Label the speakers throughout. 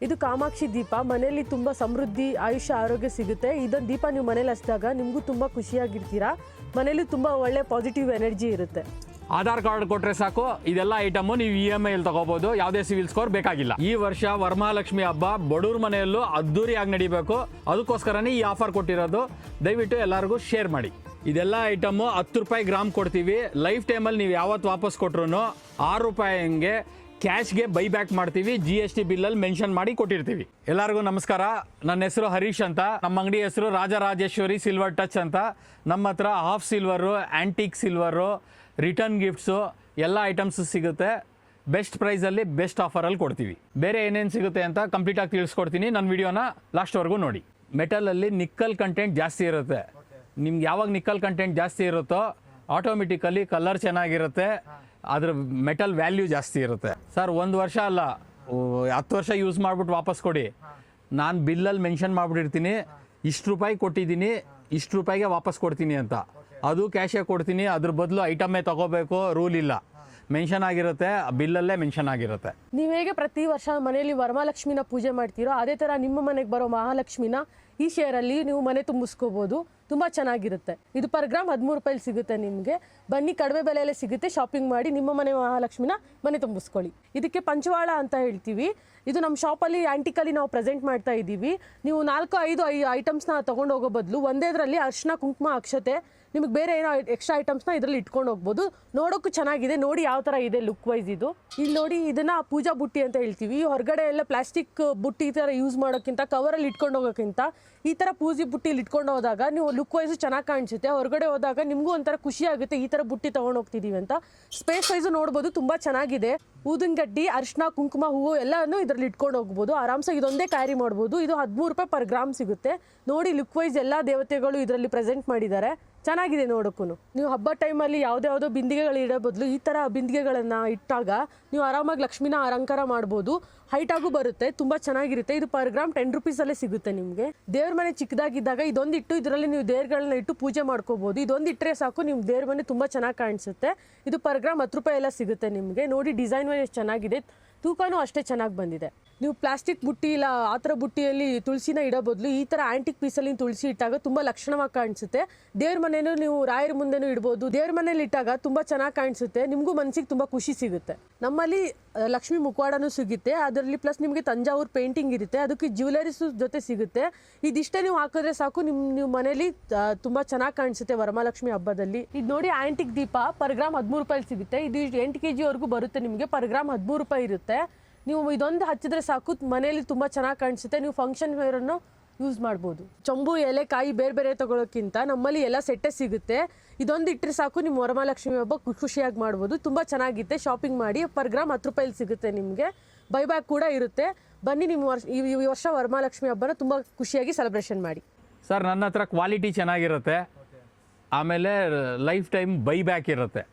Speaker 1: ಇದು ಕಾಮಾಕ್ಷಿ ದೀಪ. ಮನೆಯಲ್ಲಿ ತುಂಬ ಸಮೃದ್ಧಿ, ಆಯುಷ್ಯ, ಆರೋಗ್ಯ ಸಿಗುತ್ತೆ. ಇದೊಂದು ದೀಪ ನೀವು ಮನೇಲಿ ಹಚ್ಚಿದಾಗ ನಿಮಗೂ ತುಂಬ ಖುಷಿಯಾಗಿರ್ತೀರಾ. ಮನೇಲಿ ತುಂಬ ಒಳ್ಳೆ ಪಾಸಿಟಿವ್ ಎನರ್ಜಿ ಇರುತ್ತೆ.
Speaker 2: ಆಧಾರ್ ಕಾರ್ಡ್ ಕೊಟ್ಟರೆ ಸಾಕು, ಇದೆಲ್ಲ ಐಟಮು ನೀವು EMI ಅಲ್ಲಿ ತಗೋಬಹುದು. ಯಾವುದೇ ಸಿವಿಲ್ ಸ್ಕೋರ್ ಬೇಕಾಗಿಲ್ಲ. ಈ ವರ್ಷ ವರಮಹಾಲಕ್ಷ್ಮಿ ಹಬ್ಬ ಬಡವ್ರ ಮನೆಯಲ್ಲೂ ಅದ್ದೂರಿಯಾಗಿ ನಡಿಬೇಕು. ಅದಕ್ಕೋಸ್ಕರನೇ ಈ ಆಫರ್ ಕೊಟ್ಟಿರೋದು. ದಯವಿಟ್ಟು ಎಲ್ಲರಿಗೂ ಶೇರ್ ಮಾಡಿ. ಇದೆಲ್ಲ ಐಟಮು 10 ರೂಪಾಯಿ ಗ್ರಾಮ್ ಕೊಡ್ತೀವಿ. ಲೈಫ್ ಟೈಮಲ್ಲಿ ನೀವು ಯಾವತ್ತು ವಾಪಸ್ ಕೊಟ್ರು 6 ರೂಪಾಯಿ ಹಂಗೆ ಕ್ಯಾಶ್ಗೆ ಬೈಬ್ಯಾಕ್ ಮಾಡ್ತೀವಿ. GST ಬಿಲ್ಲಲ್ಲಿ ಮೆನ್ಷನ್ ಮಾಡಿ ಕೊಟ್ಟಿರ್ತೀವಿ. ಎಲ್ಲರಿಗೂ ನಮಸ್ಕಾರ. ನನ್ನ ಹೆಸರು ಹರೀಶ್ ಅಂತ. ನಮ್ಮ ಅಂಗಡಿ ಹೆಸರು ರಾಜರಾಜೇಶ್ವರಿ ಸಿಲ್ವರ್ ಟಚ್ ಅಂತ. ನಮ್ಮ ಹತ್ರ half silver, antique silver, return gifts ಎಲ್ಲ ಐಟಮ್ಸು ಸಿಗುತ್ತೆ. ಬೆಸ್ಟ್ ಪ್ರೈಸಲ್ಲಿ ಬೆಸ್ಟ್ ಆಫರಲ್ಲಿ ಕೊಡ್ತೀವಿ. ಬೇರೆ ಏನೇನು ಸಿಗುತ್ತೆ ಅಂತ ಕಂಪ್ಲೀಟಾಗಿ ತಿಳಿಸ್ಕೊಡ್ತೀನಿ. ನನ್ನ ವಿಡಿಯೋನ ಲಾಸ್ಟ್ವರೆಗೂ ನೋಡಿ. ಮೆಟಲಲ್ಲಿ ನಿಕ್ಕಲ್ ಕಂಟೆಂಟ್ ಜಾಸ್ತಿ ಇರುತ್ತೆ. ನಿಮ್ಗೆ ಯಾವಾಗ ನಿಕ್ಕಲ್ ಕಂಟೆಂಟ್ ಜಾಸ್ತಿ ಇರುತ್ತೋ ಆಟೋಮೆಟಿಕಲಿ ಕಲರ್ ಚೆನ್ನಾಗಿರುತ್ತೆ, ಅದ್ರ ಮೆಟಲ್ ವ್ಯಾಲ್ಯೂ ಜಾಸ್ತಿ ಇರುತ್ತೆ. ಸರ್ 1 ವರ್ಷ ಅಲ್ಲ, 10 ವರ್ಷ ಯೂಸ್ ಮಾಡಿಬಿಟ್ಟು ವಾಪಸ್ ಕೊಡಿ. ನಾನು ಬಿಲ್ಲಲ್ಲಿ ಮೆನ್ಷನ್ ಮಾಡಿಬಿಟ್ಟಿರ್ತೀನಿ, ಇಷ್ಟು ರೂಪಾಯಿ ಕೊಟ್ಟಿದ್ದೀನಿ, ಇಷ್ಟು ರೂಪಾಯಿಗೆ ವಾಪಸ್ ಕೊಡ್ತೀನಿ ಅಂತ. ಅದು ಕ್ಯಾಶೇ ಕೊಡ್ತೀನಿ. ಅದ್ರ ಬದಲು ಐಟಮೇ ತಗೋಬೇಕು ರೂಲ್ ಇಲ್ಲ. ಮೆನ್ಷನ್ ಆಗಿರುತ್ತೆ, ಬಿಲ್ಲಲ್ಲೇ ಮೆನ್ಷನ್ ಆಗಿರುತ್ತೆ.
Speaker 1: ನೀವು ಹೇಗೆ ಪ್ರತಿ ವರ್ಷ ಮನೆಯಲ್ಲಿ ವರಮಹಾಲಕ್ಷ್ಮಿನ ಪೂಜೆ ಮಾಡ್ತೀರೋ ಅದೇ ಥರ ನಿಮ್ಮ ಮನೆಗೆ ಬರೋ ಮಹಾಲಕ್ಷ್ಮಿನ ಈ ಶೇರಲ್ಲಿ ನೀವು ಮನೆ ತುಂಬಿಸ್ಕೋಬೋದು. ತುಂಬ ಚೆನ್ನಾಗಿರುತ್ತೆ. ಇದು ಪರ್ ಗ್ರಾಮ್ 13 ರೂಪಾಯಿ ಸಿಗುತ್ತೆ ನಿಮಗೆ. ಬನ್ನಿ, ಕಡಿಮೆ ಬೆಲೆಯಲ್ಲೇ ಸಿಗುತ್ತೆ. ಶಾಪಿಂಗ್ ಮಾಡಿ ನಿಮ್ಮ ಮನೆ ಮಹಾಲಕ್ಷ್ಮಿನ ಮನೆ ತುಂಬಿಸ್ಕೊಳ್ಳಿ. ಇದಕ್ಕೆ ಪಂಚವಾಳ ಅಂತ ಹೇಳ್ತೀವಿ. ಇದು ನಮ್ಮ ಶಾಪಲ್ಲಿ ಆ್ಯಂಟಿಕಲ್ಲಿ ನಾವು ಪ್ರೆಸೆಂಟ್ ಮಾಡ್ತಾ ಇದ್ದೀವಿ. ನೀವು 4-5 ಐಟಮ್ಸ್ನ ತೊಗೊಂಡು ಹೋಗೋ ಬದಲು ಒಂದೇದರಲ್ಲಿ ಅರಿಶಿನ, ಕುಂಕುಮ, ಅಕ್ಷತೆ, ನಿಮಗೆ ಬೇರೆ ಏನೋ ಎಕ್ಸ್ಟ್ರಾ ಐಟಮ್ಸ್ನ ಇದರಲ್ಲಿ ಇಟ್ಕೊಂಡು ಹೋಗ್ಬೋದು. ನೋಡೋಕ್ಕೂ ಚೆನ್ನಾಗಿದೆ. ನೋಡಿ ಯಾವ ಥರ ಇದೆ ಲುಕ್ ವೈಸ್ ಇದು. ಇಲ್ಲಿ ನೋಡಿ, ಇದನ್ನು ಪೂಜಾ ಬುಟ್ಟಿ ಅಂತ ಹೇಳ್ತೀವಿ. ಹೊರಗಡೆ ಎಲ್ಲ ಪ್ಲಾಸ್ಟಿಕ್ ಬುಟ್ಟಿ ಈ ಥರ ಯೂಸ್ ಮಾಡೋಕ್ಕಿಂತ, ಕವರಲ್ಲಿ ಇಟ್ಕೊಂಡು ಹೋಗೋಕ್ಕಿಂತ ಈ ಥರ ಪೂಜೆ ಬುಟ್ಟಿಲಿ ಇಟ್ಕೊಂಡು ಹೋದಾಗ ನೀವು ಲುಕ್ ವೈಸು ಚೆನ್ನಾಗಿ ಕಾಣಿಸುತ್ತೆ. ಹೊರಗಡೆ ಹೋದಾಗ ನಿಮಗೂ ಒಂಥರ ಖುಷಿ ಆಗುತ್ತೆ, ಈ ಥರ ಬುಟ್ಟಿ ತೊಗೊಂಡು ಹೋಗ್ತಿದ್ದೀವಿ ಅಂತ. ಸ್ಪೇಸ್ ವೈಸು ನೋಡ್ಬೋದು, ತುಂಬ ಚೆನ್ನಾಗಿದೆ. ಊದಿನ ಗಡ್ಡಿ, ಅರಿಶಿನ, ಕುಂಕುಮ, ಹೂವು ಎಲ್ಲನೂ ಇದರಲ್ಲಿ ಇಟ್ಕೊಂಡು ಹೋಗ್ಬೋದು. ಆರಾಮ್ಸೆ ಇದೊಂದೇ ಕ್ಯಾರಿ ಮಾಡ್ಬೋದು. ಇದು 13 ರೂಪಾಯಿ ಪರ್ ಗ್ರಾಮ್ ಸಿಗುತ್ತೆ. ನೋಡಿ, ಲುಕ್ ವೈಸ್ ಎಲ್ಲ ದೇವತೆಗಳು ಇದರಲ್ಲಿ ಪ್ರೆಸೆಂಟ್ ಮಾಡಿದ್ದಾರೆ. ಚೆನ್ನಾಗಿದೆ ನೋಡೋಕ್ಕೂ. ನೀವು ಹಬ್ಬ ಟೈಮಲ್ಲಿ ಯಾವುದ್ಯಾವುದೋ ಬಿಂದಿಗೆಗಳು ಇಡೋ ಬದಲು ಈ ಥರ ಬಿಂದಿಗೆಗಳನ್ನು ಇಟ್ಟಾಗ ನೀವು ಆರಾಮಾಗಿ ಲಕ್ಷ್ಮಿನ ಅಲಂಕಾರ ಮಾಡ್ಬೋದು. ಹೈಟಾಗೂ ಬರುತ್ತೆ, ತುಂಬ ಚೆನ್ನಾಗಿರುತ್ತೆ. ಇದು ಪರ್ ಗ್ರಾಮ್ 10 ರೂಪೀಸಲ್ಲೇ ಸಿಗುತ್ತೆ ನಿಮಗೆ. ದೇವ್ರ ಮನೆ ಚಿಕ್ಕದಾಗಿದ್ದಾಗ ಇದೊಂದಿಟ್ಟು ಇದರಲ್ಲಿ ನೀವು ದೇವ್ರಗಳನ್ನ ಇಟ್ಟು ಪೂಜೆ ಮಾಡ್ಕೋಬೋದು. ಇದೊಂದು ಇಟ್ಟರೆ ಸಾಕು, ನಿಮ್ಮ ದೇವ್ರ ಮನೆ ತುಂಬ ಚೆನ್ನಾಗಿ ಕಾಣಿಸುತ್ತೆ. ಇದು ಪರ್ ಗ್ರಾಮ್ 10 ರೂಪಾಯಿ ಎಲ್ಲ ಸಿಗುತ್ತೆ ನಿಮಗೆ. ನೋಡಿ, ಡಿಸೈನ್ ವೈಸ್ ಚೆನ್ನಾಗಿದೆ, ತೂಕನೂ ಅಷ್ಟೇ ಚೆನ್ನಾಗಿ ಬಂದಿದೆ. ನೀವು ಪ್ಲಾಸ್ಟಿಕ್ ಬುಟ್ಟಿ ಇಲ್ಲ ಆ ಥರ ಬುಟ್ಟಿಯಲ್ಲಿ ತುಳಸಿನ ಇಡೋ ಬದಲು ಈ ಥರ ಆ್ಯಂಟಿಕ್ ಪೀಸಲ್ಲಿ ತುಳಸಿ ಇಟ್ಟಾಗ ತುಂಬ ಲಕ್ಷಣವಾಗಿ ಕಾಣಿಸುತ್ತೆ. ದೇವ್ರ ಮನೇನೂ ನೀವು ರಾಯರ ಮುಂದೆನೂ ಇಡ್ಬೋದು. ದೇವ್ರ ಮನೇಲಿ ಇಟ್ಟಾಗ ತುಂಬ ಚೆನ್ನಾಗಿ ಕಾಣಿಸುತ್ತೆ, ನಿಮಗೂ ಮನಸ್ಸಿಗೆ ತುಂಬ ಖುಷಿ ಸಿಗುತ್ತೆ. ನಮ್ಮಲ್ಲಿ ಲಕ್ಷ್ಮಿ ಮುಖವಾಡನೂ ಸಿಗುತ್ತೆ. ಅದರಲ್ಲಿ ಪ್ಲಸ್ ನಿಮಗೆ ತಂಜಾವೂರು ಪೇಂಟಿಂಗ್ ಇರುತ್ತೆ, ಅದಕ್ಕೆ ಜ್ಯುವೆಲರೀಸ್ ಜೊತೆ ಸಿಗುತ್ತೆ. ಇದಿಷ್ಟೇ ನೀವು ಹಾಕಿದ್ರೆ ಸಾಕು, ನೀವು ಮನೇಲಿ ತುಂಬ ಚೆನ್ನಾಗಿ ಕಾಣಿಸುತ್ತೆ ವರಮಹಾಲಕ್ಷ್ಮಿ ಹಬ್ಬದಲ್ಲಿ. ಇದು ನೋಡಿ, ಆ್ಯಂಟಿಕ್ ದೀಪ ಪರ್ ಗ್ರಾಮ್ 13 ರೂಪಾಯಿ ಸಿಗುತ್ತೆ. ಇದು 8 kg ಬರುತ್ತೆ ನಿಮಗೆ. ಪರ್ ಗ್ರಾಮ್ 13 ರೂಪಾಯಿ ಇರುತ್ತೆ. ನೀವು ಇದೊಂದು ಹಚ್ಚಿದ್ರೆ ಸಾಕು, ಮನೆಯಲ್ಲಿ ತುಂಬ ಚೆನ್ನಾಗಿ ಕಾಣಿಸುತ್ತೆ. ನೀವು ಫಂಕ್ಷನ್ ವೇರನ್ನು ಯೂಸ್ ಮಾಡ್ಬೋದು. ಚಂಬು, ಎಲೆ, ಕಾಯಿ ಬೇರೆ ಬೇರೆ ತೊಗೊಳೋಕ್ಕಿಂತ ನಮ್ಮಲ್ಲಿ ಎಲ್ಲ ಸೆಟ್ಟೇ ಸಿಗುತ್ತೆ. ಇದೊಂದು ಇಟ್ಟರೆ ಸಾಕು, ನಿಮ್ಮ ವರಮಹಾಲಕ್ಷ್ಮಿ ಹಬ್ಬ ಖುಷಿಯಾಗಿ ಮಾಡ್ಬೋದು. ತುಂಬ ಚೆನ್ನಾಗಿತ್ತೆ. ಶಾಪಿಂಗ್ ಮಾಡಿ. ಪರ್ ಗ್ರಾಮ್ 10 ರೂಪಾಯಿ ಸಿಗುತ್ತೆ ನಿಮಗೆ. ಬೈಬ್ಯಾಕ್ ಕೂಡ ಇರುತ್ತೆ. ಬನ್ನಿ, ನಿಮ್ಮ ಈ ವರ್ಷ ವರಮಹಾಲಕ್ಷ್ಮಿ ಹಬ್ಬನ ತುಂಬ ಖುಷಿಯಾಗಿ ಸೆಲೆಬ್ರೇಷನ್ ಮಾಡಿ.
Speaker 2: ಸರ್, ನನ್ನ ಹತ್ರ ಕ್ವಾಲಿಟಿ ಚೆನ್ನಾಗಿರುತ್ತೆ. ಆಮೇಲೆ ಲೈಫ್ ಟೈಮ್ ಬೈಬ್ಯಾಕ್ ಇರುತ್ತೆ.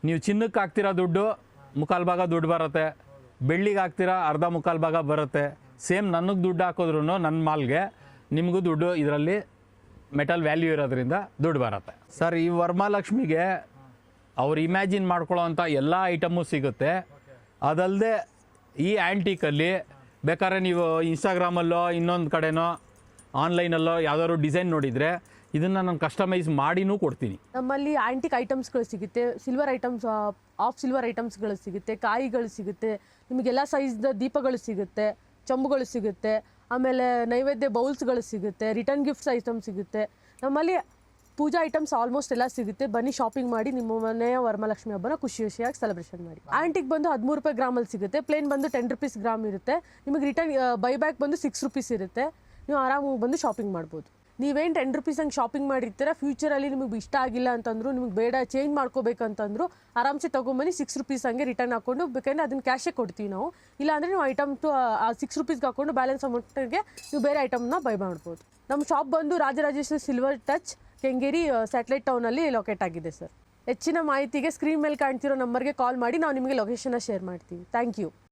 Speaker 2: ನೀವು ಚಿನ್ನಕ್ಕೆ ಹಾಕ್ತಿರೋ ದುಡ್ಡು 3/4 ಭಾಗ ದುಡ್ಡು ಬರುತ್ತೆ, ಬೆಳ್ಳಿಗೆ ಹಾಕ್ತಿರಾ ಅರ್ಧ 3/4 ಭಾಗ ಬರುತ್ತೆ. ಸೇಮ್ ನನಗೆ ದುಡ್ಡು ಹಾಕಿದ್ರು ನನ್ನ ಮಾಲ್ಗೆ ನಿಮಗೂ ದುಡ್ಡು ಇದರಲ್ಲಿ ಮೆಟಲ್ ವ್ಯಾಲ್ಯೂ ಇರೋದ್ರಿಂದ ದುಡ್ಡು ಬರುತ್ತೆ. ಸರ್, ಈ ವರಮಹಾಲಕ್ಷ್ಮಿಗೆ ಅವ್ರು ಇಮ್ಯಾಜಿನ್ ಮಾಡ್ಕೊಳ್ಳೋ ಅಂಥ ಎಲ್ಲ ಐಟಮು ಸಿಗುತ್ತೆ. ಅದಲ್ಲದೆ ಈ ಆ್ಯಂಟಿಕಲ್ಲಿ ಬೇಕಾದ್ರೆ ನೀವು ಇನ್ಸ್ಟಾಗ್ರಾಮಲ್ಲೋ ಇನ್ನೊಂದು ಕಡೆನೋ ಆನ್ಲೈನಲ್ಲೋ ಯಾವ್ದಾದ್ರು ಡಿಸೈನ್ ನೋಡಿದರೆ ಇದನ್ನು ನಾನು ಕಸ್ಟಮೈಸ್ ಮಾಡಿನೂ ಕೊಡ್ತೀನಿ.
Speaker 1: ನಮ್ಮಲ್ಲಿ ಆ್ಯಂಟಿಕ್ ಐಟಮ್ಸ್ಗಳು ಸಿಗುತ್ತೆ, ಸಿಲ್ವರ್ ಐಟಮ್ಸ್, ಆಫ್ ಸಿಲ್ವರ್ ಐಟಮ್ಸ್ಗಳು ಸಿಗುತ್ತೆ, ಕಾಯಿಗಳು ಸಿಗುತ್ತೆ, ನಿಮಗೆಲ್ಲ ಸೈಜ್ದ ದೀಪಗಳು ಸಿಗುತ್ತೆ, ಚಂಬುಗಳು ಸಿಗುತ್ತೆ, ಆಮೇಲೆ ನೈವೇದ್ಯ ಬೌಲ್ಸ್ಗಳು ಸಿಗುತ್ತೆ, ರಿಟರ್ನ್ ಗಿಫ್ಟ್ಸ್ ಐಟಮ್ ಸಿಗುತ್ತೆ. ನಮ್ಮಲ್ಲಿ ಪೂಜಾ ಐಟಮ್ಸ್ ಆಲ್ಮೋಸ್ಟ್ ಎಲ್ಲ ಸಿಗುತ್ತೆ. ಬನ್ನಿ, ಶಾಪಿಂಗ್ ಮಾಡಿ ನಿಮ್ಮ ಮನೆಯ ವರಮಹಾಲಕ್ಷ್ಮಿ ಹಬ್ಬನ ಖುಷಿಯಾಗಿ ಸೆಲೆಬ್ರೇಷನ್ ಮಾಡಿ. ಆ್ಯಂಟಿಕ್ ಬಂದು 13 ರೂಪಾಯಿ ಗ್ರಾಮಲ್ಲಿ ಸಿಗುತ್ತೆ. ಪ್ಲೇನ್ ಬಂದು 10 ರೂಪೀಸ್ ಗ್ರಾಮ್ ಇರುತ್ತೆ. ನಿಮಗೆ ರಿಟರ್ನ್ ಬೈಬ್ಯಾಕ್ ಬಂದು 6 ರೂಪೀಸ್ ಇರುತ್ತೆ. ನೀವು ಆರಾಮಾಗಿ ಬಂದು ಶಾಪಿಂಗ್ ಮಾಡ್ಬೋದು. ನೀವೇನು 10 ರೂಪೀಸ್ ಹಂಗೆ ಶಾಪಿಂಗ್ ಮಾಡಿರ್ತೀರ, ಫ್ಯೂಚರಲ್ಲಿ ನಿಮಗೆ ಇಷ್ಟ ಆಗಿಲ್ಲ ಅಂತಂದ್ರು, ನಿಮಗೆ ಬೇಡ ಚೇಂಜ್ ಮಾಡ್ಕೋಬೇಕಂತಂದ್ರು ಆರಾಮ್ಸೆ ತೊಗೊಂಬನ್ನಿ. 6 ರೂಪೀಸ್ ಹಂಗೆ ರಿಟರ್ನ್ ಹಾಕ್ಕೊಂಡು, ಬೇಕಂದ್ರೆ ಅದನ್ನು ಕ್ಯಾಶೇ ಕೊಡ್ತೀವಿ ನಾವು. ಇಲ್ಲಾಂದರೆ ನೀವು ಐಟಮ್ ಟು 6 ರೂಪೀಸ್ಗೆ ಹಾಕ್ಕೊಂಡು ಬ್ಯಾಲೆನ್ಸ್ ಅಮೌಂಟ್ಗೆ ನೀವು ಬೇರೆ ಐಟಮ್ನ ಬೈ ಮಾಡ್ಬೋದು. ನಮ್ಮ ಶಾಪ್ ಬಂದು Rajarajeshwari silver touch, Kengeri satellite ಟೌನಲ್ಲಿ ಲೊಕೇಟ್ ಆಗಿದೆ ಸರ್. ಹೆಚ್ಚಿನ ಮಾಹಿತಿಗೆ ಸ್ಕ್ರೀನ್ ಮೇಲೆ ಕಾಣ್ತಿರೋ ನಂಬರ್ಗೆ ಕಾಲ್ ಮಾಡಿ, ನಾವು ನಿಮಗೆ ಲೊಕೇಶನ್ನ ಶೇರ್ ಮಾಡ್ತೀವಿ. Thank you.